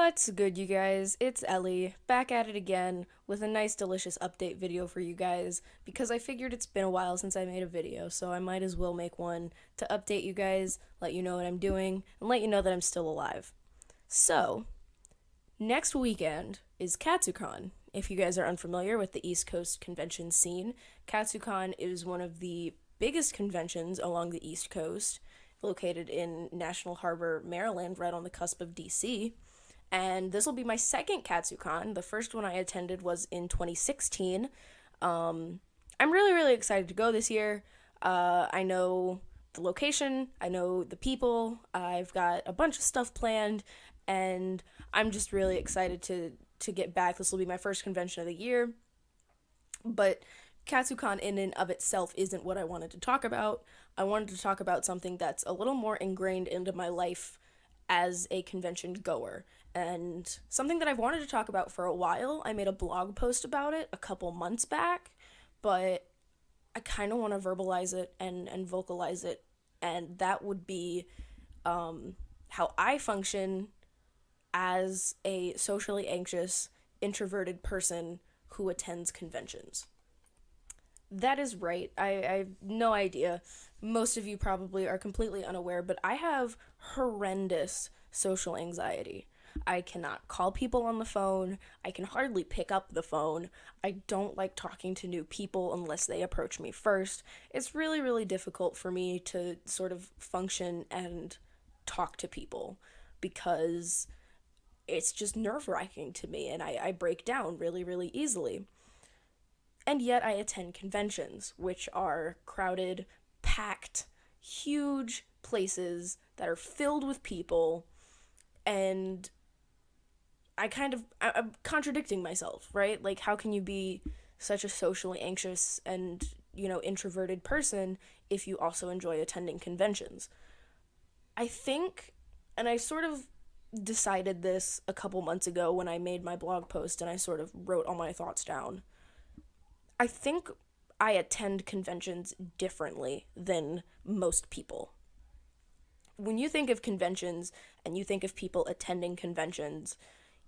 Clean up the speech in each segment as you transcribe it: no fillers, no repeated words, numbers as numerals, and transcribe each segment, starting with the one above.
What's good, you guys? It's Ellie, back at it again with a nice, delicious update video for you guys because I figured it's been a while since I made a video, so I might as well make one to update you guys, let you know what I'm doing, and let you know that I'm still alive. So, next weekend is KatsuCon. If you guys are unfamiliar with the East Coast convention scene, KatsuCon is one of the biggest conventions along the East Coast, located in National Harbor, Maryland, right on the cusp of DC. And this will be my second KatsuCon. The first one I attended was in 2016. I'm really, really excited to go this year. I know the location, I know the people, I've got a bunch of stuff planned, and I'm just really excited to get back. This will be my first convention of the year. But KatsuCon in and of itself isn't what I wanted to talk about. I wanted to talk about something that's a little more ingrained into my life as a convention goer, and something that I've wanted to talk about for a while. I made a blog post about it a couple months back, but I kind of want to verbalize it and vocalize it, and that would be how I function as a socially anxious, introverted person who attends conventions. That is right. I have no idea. Most of you probably are completely unaware, but I have horrendous social anxiety. I cannot call people on the phone. I can hardly pick up the phone. I don't like talking to new people unless they approach me first. It's really, really difficult for me to sort of function and talk to people because it's just nerve wracking to me, and I break down really, really easily. And yet I attend conventions, which are crowded, packed, huge places that are filled with people, and I'm contradicting myself, right? Like, how can you be such a socially anxious and, introverted person if you also enjoy attending conventions? I think, and I sort of decided this a couple months ago when I made my blog post and I sort of wrote all my thoughts down. I think I attend conventions differently than most people. When you think of conventions and you think of people attending conventions,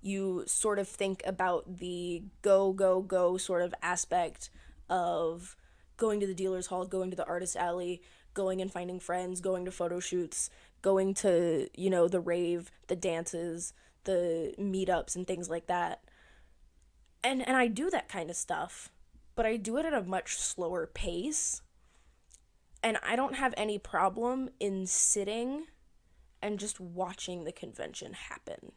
you sort of think about the go, go, go sort of aspect of going to the dealer's hall, going to the artist alley, going and finding friends, going to photo shoots, going to, the rave, the dances, the meetups, and things like that. And I do that kind of stuff, but I do it at a much slower pace. And I don't have any problem in sitting and just watching the convention happen.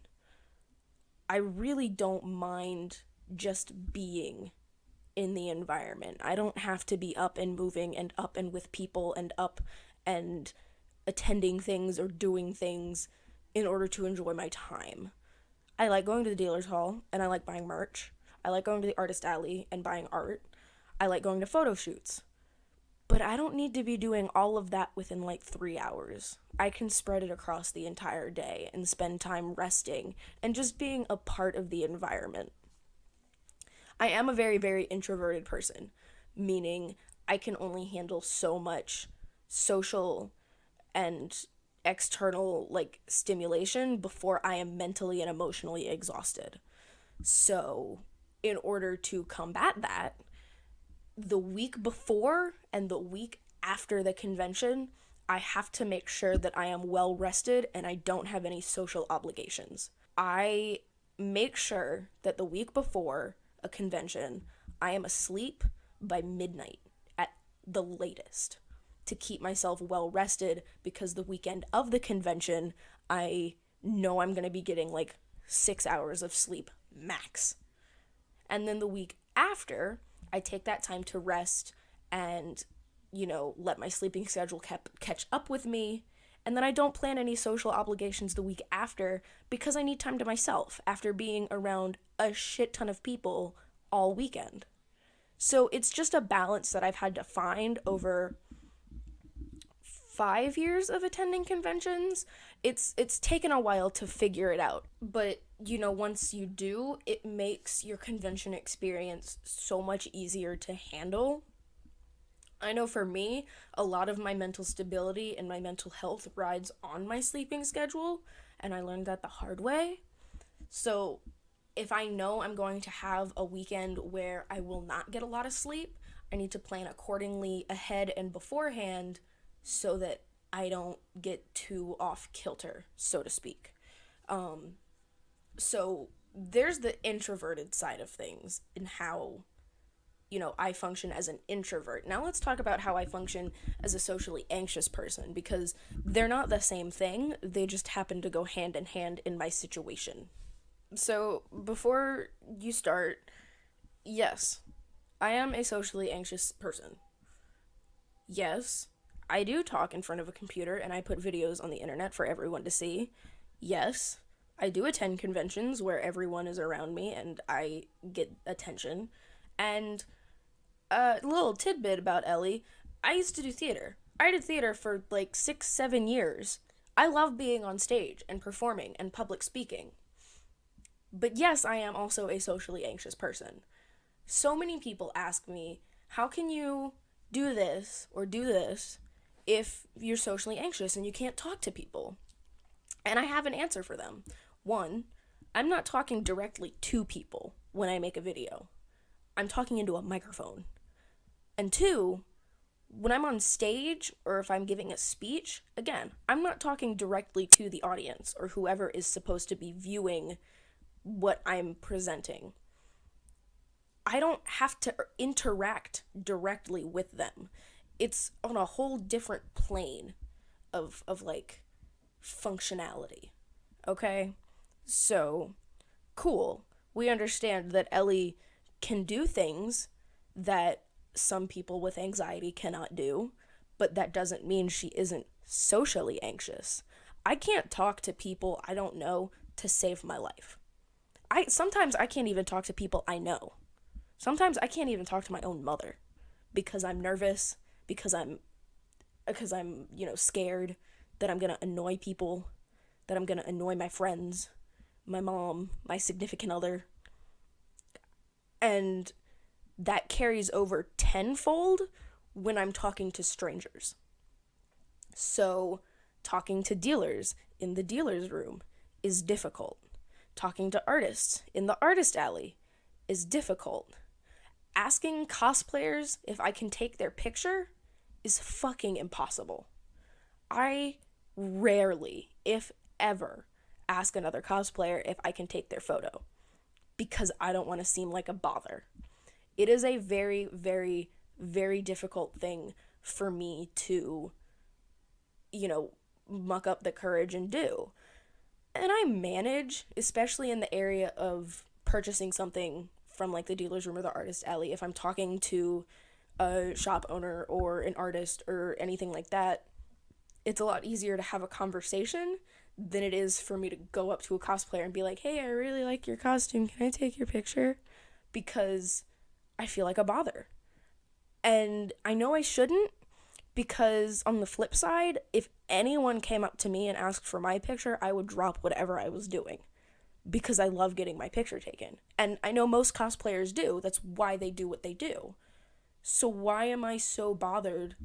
I really don't mind just being in the environment. I don't have to be up and moving and up and with people and up and attending things or doing things in order to enjoy my time. I like going to the dealer's hall and I like buying merch. I like going to the artist alley and buying art. I like going to photo shoots. But I don't need to be doing all of that within like 3 hours. I can spread it across the entire day and spend time resting and just being a part of the environment. I am a very, very introverted person, meaning I can only handle so much social and external stimulation before I am mentally and emotionally exhausted. So, in order to combat that, the week before and the week after the convention, I have to make sure that I am well rested and I don't have any social obligations. I make sure that the week before a convention, I am asleep by midnight at the latest to keep myself well rested, because the weekend of the convention, I know I'm going to be getting 6 hours of sleep max. And then the week after, I take that time to rest and, let my sleeping schedule catch up with me. And then I don't plan any social obligations the week after because I need time to myself after being around a shit ton of people all weekend. So it's just a balance that I've had to find over 5 years of attending conventions. It's taken a while to figure it out, but once you do, it makes your convention experience so much easier to handle. I know for me, a lot of my mental stability and my mental health rides on my sleeping schedule, and I learned that the hard way. So if I know I'm going to have a weekend where I will not get a lot of sleep, I need to plan accordingly ahead and beforehand so that I don't get too off kilter, so to speak. So there's the introverted side of things and how, I function as an introvert. Now let's talk about how I function as a socially anxious person, because they're not the same thing. They just happen to go hand in hand in my situation. So before you start, yes, I am a socially anxious person. Yes, I do talk in front of a computer and I put videos on the internet for everyone to see. Yes, I do attend conventions where everyone is around me and I get attention. And a little tidbit about Ellie, I used to do theater. I did theater for like 6, 7 years. I love being on stage and performing and public speaking. But yes, I am also a socially anxious person. So many people ask me, how can you do this or do this if you're socially anxious and you can't talk to people? And I have an answer for them. One, I'm not talking directly to people when I make a video. I'm talking into a microphone. And two, when I'm on stage or if I'm giving a speech, again, I'm not talking directly to the audience or whoever is supposed to be viewing what I'm presenting. I don't have to interact directly with them. It's on a whole different plane of like functionality. Okay? So, cool. We understand that Ellie can do things that some people with anxiety cannot do, but that doesn't mean she isn't socially anxious. I can't talk to people I don't know to save my life. Sometimes I can't even talk to people I know. Sometimes I can't even talk to my own mother because I'm nervous, because I'm scared that I'm going to annoy people, that I'm going to annoy my friends, my mom, my significant other. And that carries over tenfold when I'm talking to strangers. So, talking to dealers in the dealer's room is difficult. Talking to artists in the artist alley is difficult. Asking cosplayers if I can take their picture is fucking impossible. I rarely, if ever, ask another cosplayer if I can take their photo because I don't want to seem like a bother. It is a very, very, very difficult thing for me to, muck up the courage and do. And I manage, especially in the area of purchasing something from like the dealer's room or the artist alley. If I'm talking to a shop owner or an artist or anything like that, it's a lot easier to have a conversation than it is for me to go up to a cosplayer and be like, hey, I really like your costume. Can I take your picture? Because I feel like a bother. And I know I shouldn't, because on the flip side, if anyone came up to me and asked for my picture, I would drop whatever I was doing because I love getting my picture taken. And I know most cosplayers do. That's why they do what they do. So why am I so bothered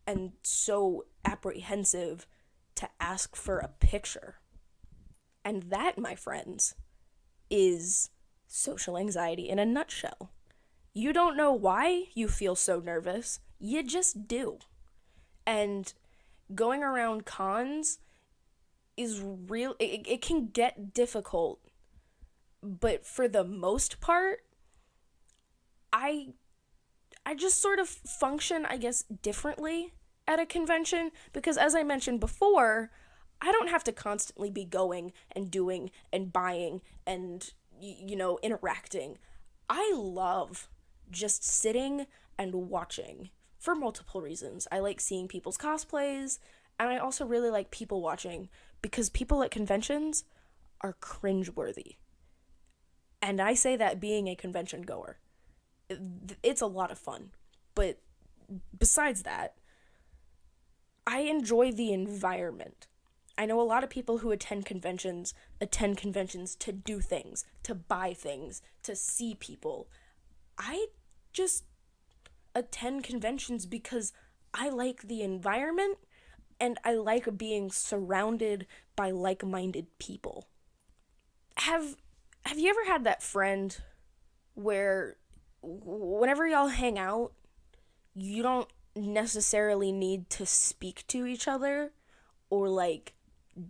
and so apprehensive to ask for a picture? And that, my friends, is social anxiety in a nutshell. You don't know why you feel so nervous. You just do. And going around cons is real. It can get difficult. But for the most part, I just sort of function, I guess, differently at a convention because, as I mentioned before, I don't have to constantly be going and doing and buying and, interacting. I love just sitting and watching for multiple reasons. I like seeing people's cosplays, and I also really like people watching because people at conventions are cringeworthy. And I say that being a convention goer. It's a lot of fun. But besides that, I enjoy the environment. I know a lot of people who attend conventions to do things, to buy things, to see people. I just attend conventions because I like the environment and I like being surrounded by like-minded people. have have you ever had that friend where whenever y'all hang out, you don't necessarily need to speak to each other or like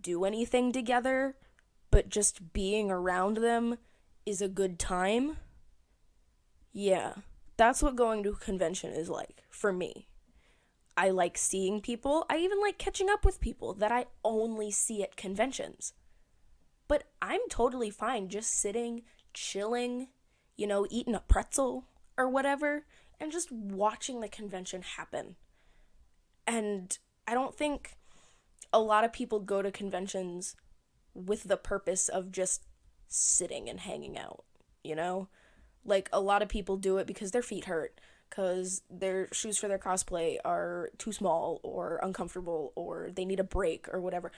do anything together, but just being around them is a good time? Yeah, that's what going to a convention is like for me. I like seeing people. I even like catching up with people that I only see at conventions. But I'm totally fine just sitting, chilling, eating a pretzel or whatever, and just watching the convention happen. And I don't think a lot of people go to conventions with the purpose of just sitting and hanging out, you know? Like, a lot of people do it because their feet hurt, because their shoes for their cosplay are too small or uncomfortable, or they need a break or whatever.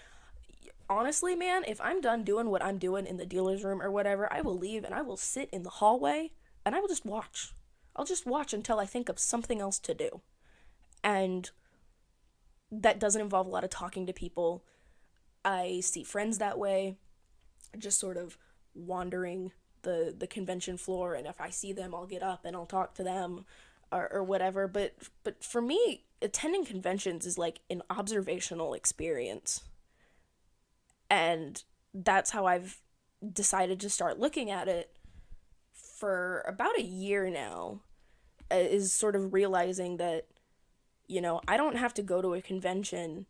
Honestly, man, if I'm done doing what I'm doing in the dealer's room or whatever, I will leave and I will sit in the hallway and I will just watch. I'll just watch until I think of something else to do. And that doesn't involve a lot of talking to people. I see friends that way, just sort of wandering the convention floor, and if I see them, I'll get up and I'll talk to them or whatever. But for me, attending conventions is like an observational experience. And that's how I've decided to start looking at it for about a year now, is sort of realizing that, I don't have to go to a convention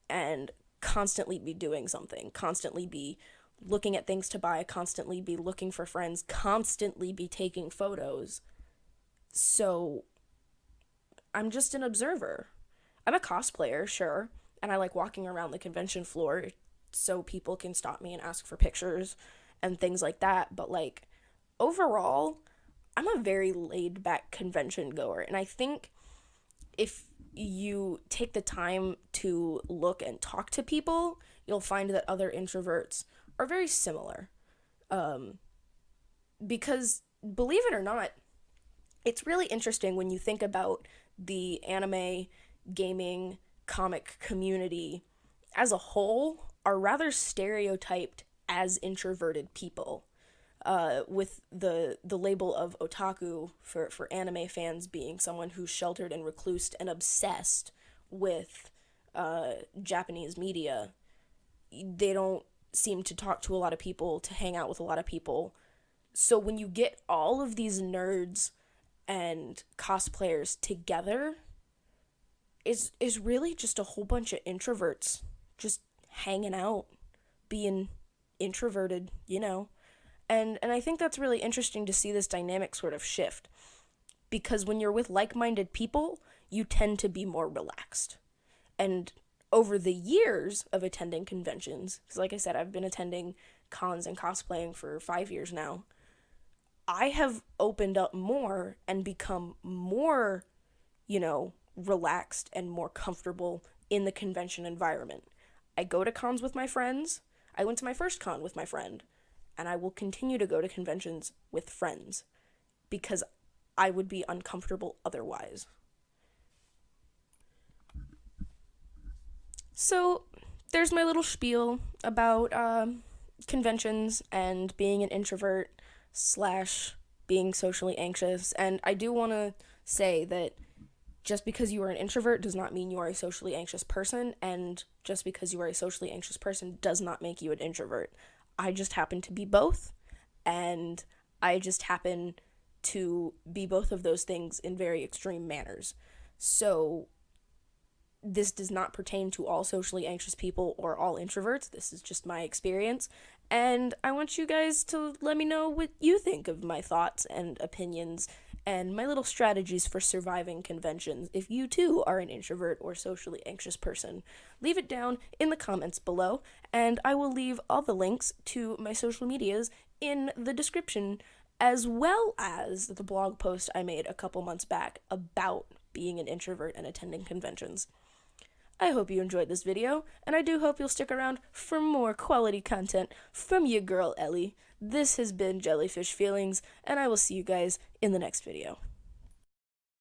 and constantly be doing something, constantly be looking at things to buy, constantly be looking for friends, constantly be taking photos. So I'm just an observer. I'm a cosplayer, sure, and I like walking around the convention floor so people can stop me and ask for pictures and things like that. But like, overall, I'm a very laid back convention goer. And I think if you take the time to look and talk to people, you'll find that other introverts are very similar. Because, believe it or not, it's really interesting when you think about the anime, gaming, comic community as a whole are rather stereotyped as introverted people. With the label of otaku for anime fans being someone who's sheltered and reclused and obsessed with Japanese media. They don't seem to talk to a lot of people, to hang out with a lot of people. So when you get all of these nerds and cosplayers together, is really just a whole bunch of introverts just hanging out, being introverted, And I think that's really interesting to see this dynamic sort of shift. Because when you're with like-minded people, you tend to be more relaxed. And over the years of attending conventions, because like I said, I've been attending cons and cosplaying for 5 years now, I have opened up more and become more, relaxed and more comfortable in the convention environment. I go to cons with my friends. I went to my first con with my friend. And I will continue to go to conventions with friends because I would be uncomfortable otherwise. So there's my little spiel about conventions and being an introvert slash being socially anxious. And I do want to say that just because you are an introvert does not mean you are a socially anxious person, and just because you are a socially anxious person does not make you an introvert. I just happen to be both, and I just happen to be both of those things in very extreme manners. So this does not pertain to all socially anxious people or all introverts. This is just my experience, and I want you guys to let me know what you think of my thoughts and opinions and my little strategies for surviving conventions. If you too are an introvert or socially anxious person, leave it down in the comments below, and I will leave all the links to my social medias in the description, as well as the blog post I made a couple months back about being an introvert and attending conventions. I hope you enjoyed this video, and I do hope you'll stick around for more quality content from your girl Ellie. This has been Jellyfish Feelings, and I will see you guys in the next video.